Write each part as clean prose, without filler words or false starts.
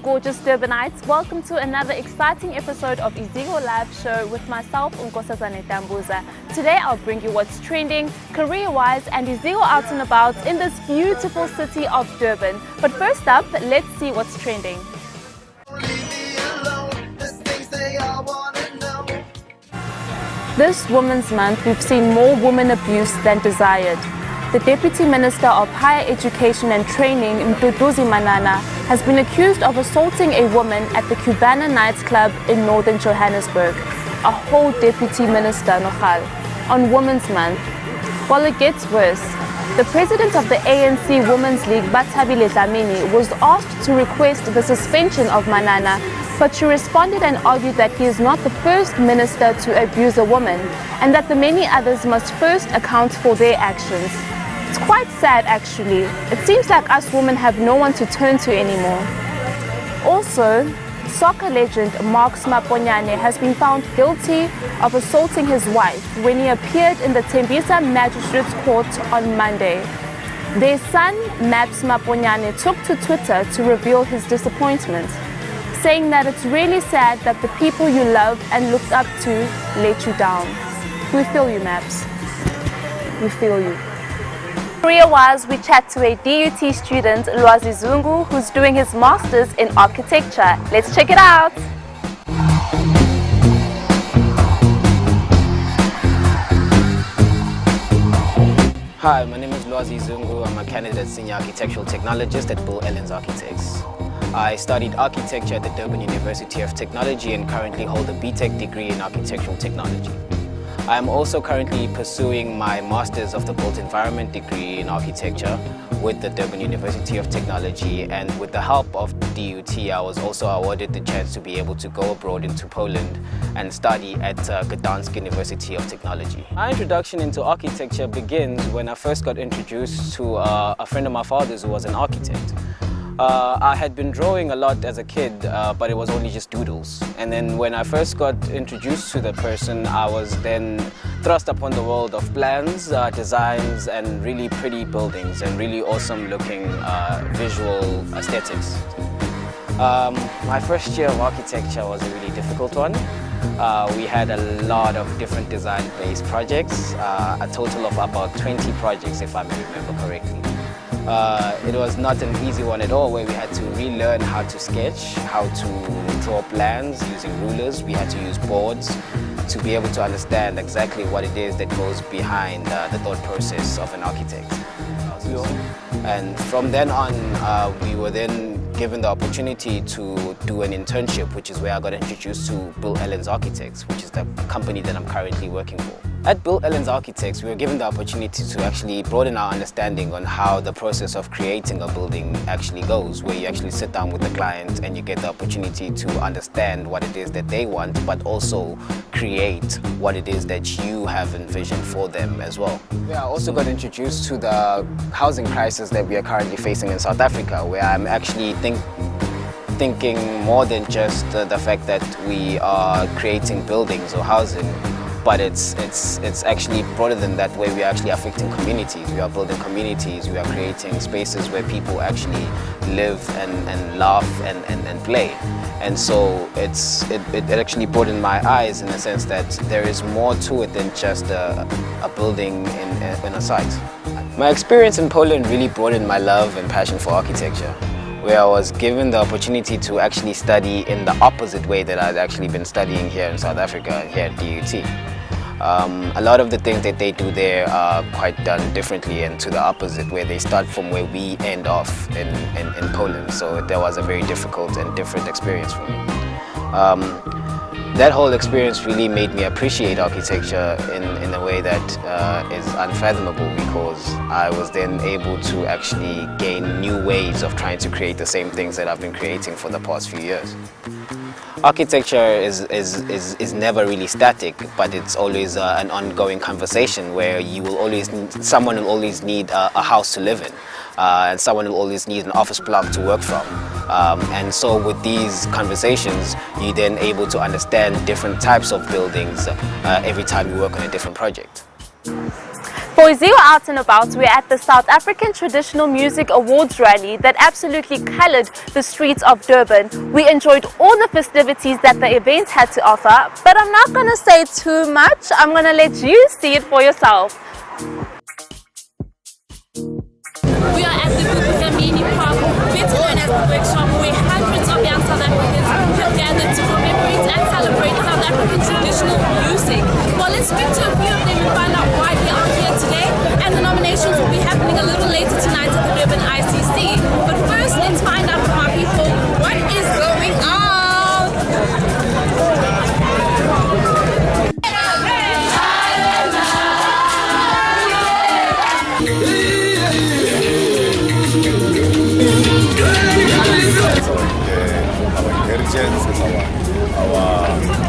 gorgeous Durbanites, welcome to another exciting episode of Iziko Live Show with myself, Unkosazane Tambuza. Today I'll bring you what's trending, career-wise and Iziko out and about in this beautiful city of Durban. But first up, let's see what's trending. This Women's Month, we've seen more women abuse than desired. The Deputy Minister of Higher Education and Training, Mduduzi Manana, has been accused of assaulting a woman at the Cubana nightclub in northern Johannesburg. A whole Deputy Minister, Nogal, on Women's Month. Well, it gets worse. The president of the ANC Women's League, Bathabile Dlamini, was asked to request the suspension of Manana, but she responded and argued that he is not the first minister to abuse a woman and that the many others must first account for their actions. It's quite sad actually. It seems like us women have no one to turn to anymore. Also, soccer legend Mark Smaponyane has been found guilty of assaulting his wife when he appeared in the Tembisa Magistrates Court on Monday. Their son, Maps Smaponyane, took to Twitter to reveal his disappointment, saying that it's really sad that the people you love and looked up to let you down. We feel you, Maps. We feel you. Career-wise, we chat to a DUT student, Lwazi Zungu, who's doing his Masters in Architecture. Let's check it out. Hi, my name is Lwazi Zungu. I'm a candidate senior architectural technologist at Bill Ellen's Architects. I studied architecture at the Durban University of Technology and currently hold a BTech degree in architectural technology. I am also currently pursuing my Masters of the Built Environment degree in architecture with the Durban University of Technology, and with the help of DUT I was also awarded the chance to be able to go abroad into Poland and study at Gdansk University of Technology. My introduction into architecture begins when I first got introduced to a friend of my father's who was an architect. I had been drawing a lot as a kid, but it was only just doodles. And then when I first got introduced to the person, I was then thrust upon the world of plans, designs, and really pretty buildings and really awesome looking visual aesthetics. My first year of architecture was a really difficult one. We had a lot of different design-based projects, a total of about 20 projects if I may remember correctly. It was not an easy one at all, where we had to relearn how to sketch, how to draw plans using rulers. We had to use boards to be able to understand exactly what it is that goes behind the thought process of an architect. And from then on, we were then given the opportunity to do an internship, which is where I got introduced to Bill Ellen's Architects, which is the company that I'm currently working for. At Bill Ellen's Architects, we were given the opportunity to actually broaden our understanding on how the process of creating a building actually goes, where you actually sit down with the client and you get the opportunity to understand what it is that they want, but also create what it is that you have envisioned for them as well. I also got introduced to the housing crisis that we are currently facing in South Africa, where I'm actually thinking more than just the fact that we are creating buildings or housing, but it's actually broader than that, where we are actually affecting communities. We are building communities, we are creating spaces where people actually live and laugh and play. And so it actually broadened my eyes in the sense that there is more to it than just a building in a site. My experience in Poland really broadened my love and passion for architecture, where I was given the opportunity to actually study in the opposite way that I'd actually been studying here in South Africa, here at DUT. A lot of the things that they do there are quite done differently and to the opposite, where they start from where we end off in Poland. So that was a very difficult and different experience for me. That whole experience really made me appreciate architecture in a way that is unfathomable, because I was then able to actually gain new ways of trying to create the same things that I've been creating for the past few years. Architecture is never really static, but it's always an ongoing conversation, where someone will always need a house to live in, and someone will always need an office block to work from. And so with these conversations, you're then able to understand different types of buildings every time you work on a different project. For For Iziko Out and About, we're at the South African Traditional Music Awards rally that absolutely coloured the streets of Durban. We enjoyed all the festivities that the event had to offer, but I'm not going to say too much. I'm going to let you see it for yourself. We are at the Mini Park, better known as the workshop, where hundreds of young South Africans have gathered to commemorate and celebrate South African traditional music. Well, let's speak to a few of them and find out why they are here today. And the nominations will be happening a little later tonight at the Durban ICC. But first, let's find out from our people what is going on.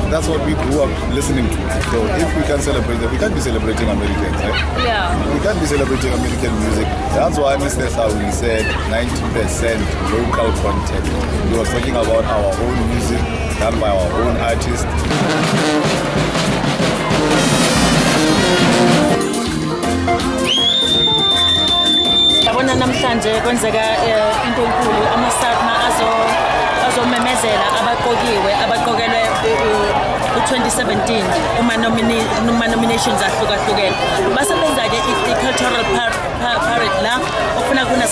That's what we grew up listening to. So if we can celebrate that, we can't be celebrating Americans, right? Yeah. We can't be celebrating American music. That's why Mr. Sawi said 90% local content. He was talking about our own music done by our own artists. Yabona namhlanje kwenzeka into enkulu amasarma azomemezela abaqokelwe ku-2017 uma nominations ahlukahlukene basebenza ke i-cultural parade la ofuna kuna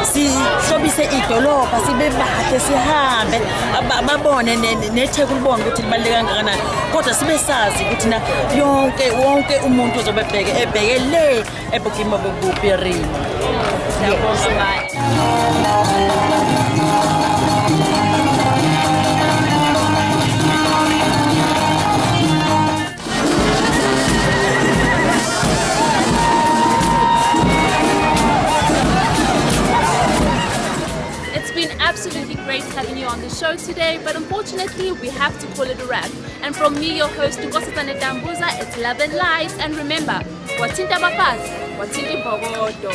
sihlobise idolobha sibe bahle sihambe babone netheku libone ukuthi libaluleke kangakanani kodwa sibe sazi ukuthi na wonke umuntu uzobe ebheke le ebukima bobupirima. Absolutely great having you on the show today, but unfortunately we have to call it a wrap. And from me, your host, Nkosazana Dambuza, it's Love and Light. And remember, wathinta abafazi, wathinta imbokodo.